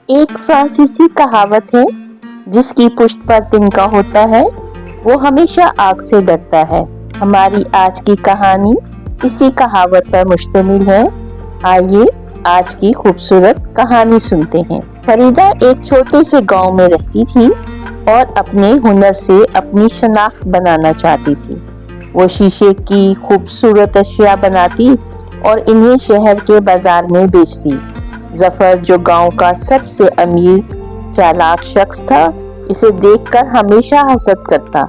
एक फ्रांसीसी कहावत है, जिसकी पुष्ट पर तिनका होता है वो हमेशा आग से डरता है। हमारी आज की कहानी इसी कहावत पर मुश्तमिल है। आइए आज की खूबसूरत कहानी सुनते हैं। फरीदा एक छोटे से गांव में रहती थी और अपने हुनर से अपनी शनाख्त बनाना चाहती थी। वो शीशे की खूबसूरत अशिया बनाती और इन्हें शहर के बाजार में बेचती। जफर, जो गांव का सबसे अमीर चालाक शख्स था, इसे देखकर हमेशा हसद करता,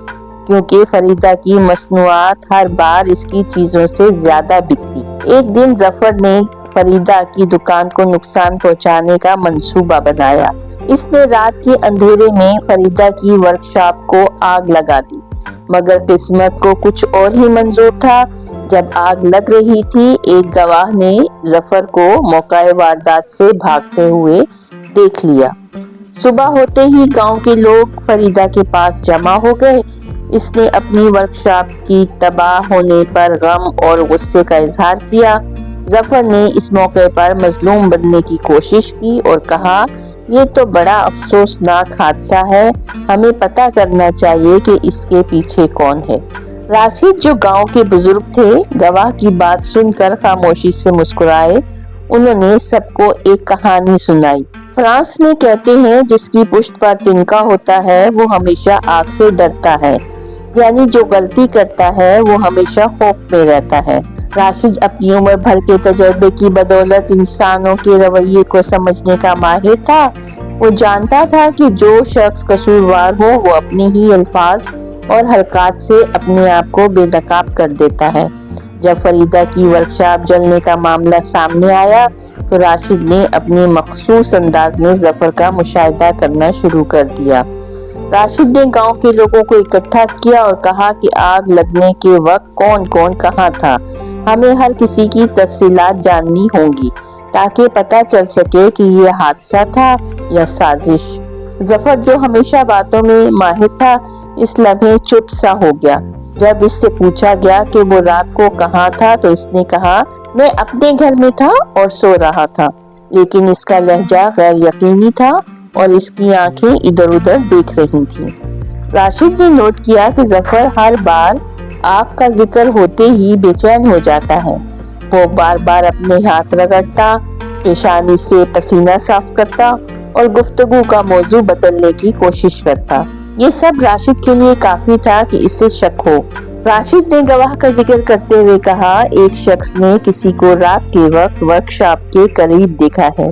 क्योंकि फरीदा की मसनूआत हर बार इसकी चीजों से ज्यादा बिकती। एक दिन जफर ने फरीदा की दुकान को नुकसान पहुंचाने का मंसूबा बनाया। इसने रात के अंधेरे में फरीदा की वर्कशॉप को आग लगा दी, मगर किस्मत को कुछ और ही मंजूर था। जब आग लग रही थी, एक गवाह ने जफर को मौके वारदात से भागते हुए देख लिया। सुबह होते ही गांव के लोग फरीदा के पास जमा हो गए। इसने अपनी वर्कशॉप की तबाह होने पर गम और गुस्से का इजहार किया। जफर ने इस मौके पर मजलूम बनने की कोशिश की और कहा, ये तो बड़ा अफसोसनाक हादसा है, हमें पता करना चाहिए कि इसके पीछे कौन है। राशिद, जो गांव के बुजुर्ग थे, गवाह की बात सुनकर खामोशी से मुस्कुराए। उन्होंने सबको एक कहानी सुनाई। फ्रांस में कहते हैं, जिसकी पुष्ट पर तिनका होता है वो हमेशा आग से डरता है, यानी जो गलती करता है वो हमेशा खौफ में रहता है। राशिद अपनी उम्र भर के तजर्बे की बदौलत इंसानों के रवैये को समझने का माहिर था। वो जानता था कि जो शख्स कसूरवार हो वो अपने ही अल्फाज और हरकत से अपने आप को बेनकाब कर देता है। जब फरीदा की वर्कशॉप जलने का मामला सामने आया तो राशिद ने अपने मखसूस अंदाज में जफर का मुशाहिदा करना शुरू कर दिया। राशिद ने गांव के लोगों को इकट्ठा किया और कहा कि आग लगने के वक्त कौन कौन कहाँ था। हमें हर किसी की तफसीलात जाननी होंगी, ताकि पता चल सके कि ये हादसा था या साजिश। जफर, जो हमेशा बातों में माहिर था, इस लम्हे चुप सा हो गया। जब इससे पूछा गया कि वो रात को कहाँ था तो इसने कहा, मैं अपने घर में था और सो रहा था। लेकिन इसका लहजा गैर यकीनी था और इसकी आंखें इधर उधर देख रही थीं। राशिद ने नोट किया कि जफर हर बार आग का जिक्र होते ही बेचैन हो जाता है। वो बार बार अपने हाथ रगड़ता, पेशानी से पसीना साफ करता और गुफ्तगू का मौजू बदलने की कोशिश करता। ये सब राशिद के लिए काफी था कि इससे शक हो। राशिद ने गवाह का जिक्र करते हुए कहा, एक शख्स ने किसी को रात के वक्त वर्कशॉप के करीब देखा है।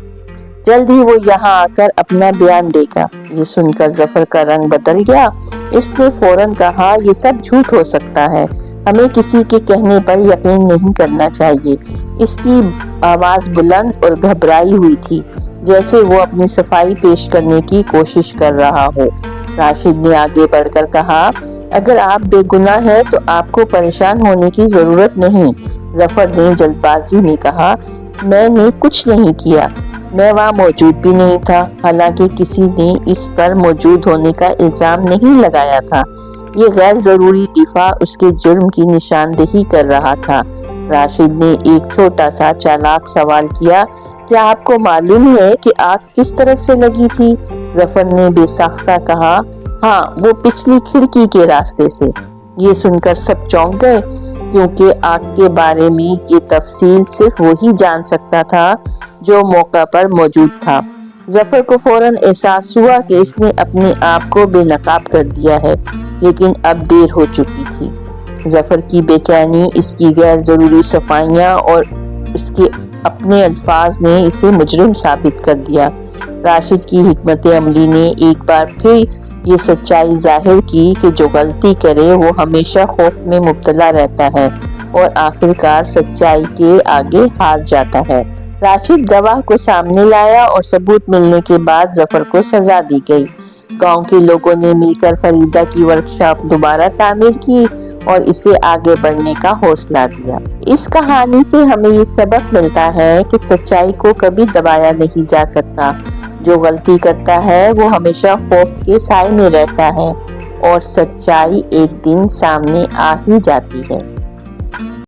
जल्द ही वो यहाँ आकर अपना बयान देगा। ये सुनकर जफर का रंग बदल गया। इसने फौरन कहा, ये सब झूठ हो सकता है, हमें किसी के कहने पर यकीन नहीं करना चाहिए। इसकी आवाज बुलंद और घबराई हुई थी, जैसे वो अपनी सफाई पेश करने की कोशिश कर रहा हो। राशिद ने आगे बढ़कर कहा, अगर आप बेगुनाह हैं तो आपको परेशान होने की जरूरत नहीं। जफर ने जल्दबाजी में कहा, मैंने कुछ नहीं किया, मैं वहाँ मौजूद भी नहीं था। हालांकि किसी ने इस पर मौजूद होने का इल्जाम नहीं लगाया था। ये गैर जरूरी दिफा उसके जुर्म की निशानदेही कर रहा था। राशिद ने एक छोटा सा चालाक सवाल किया, क्या आपको मालूम है कि आग किस तरफ से लगी थी? जफर ने बेसाख्ता कहा, हाँ, वो पिछली खिड़की के रास्ते से। ये सुनकर सब चौंक गए, क्योंकि आग के बारे में ये तफसील सिर्फ वही जान सकता था जो मौका पर मौजूद था। जफर को फौरन एहसास हुआ कि इसने अपने आप को बेनकाब कर दिया है, लेकिन अब देर हो चुकी थी। जफर की बेचैनी, इसकी गैर जरूरी सफाइयाँ और इसके अपने अल्फाज ने इसे मुजरिम साबित कर दिया। राशिद की हिकमत अमली ने एक बार फिर ये सच्चाई जाहिर की कि जो गलती करे वो हमेशा खौफ में मुब्तला रहता है और आखिरकार सच्चाई के आगे हार जाता है। राशिद गवाह को सामने लाया और सबूत मिलने के बाद जफर को सजा दी गई। गांव के लोगों ने मिलकर फरीदा की वर्कशॉप दोबारा तामीर की और इसे आगे बढ़ने का हौसला दिया। इस कहानी से हमें ये सबक मिलता है कि सच्चाई को कभी दबाया नहीं जा सकता। जो गलती करता है वो हमेशा खौफ के साए में रहता है और सच्चाई एक दिन सामने आ ही जाती है।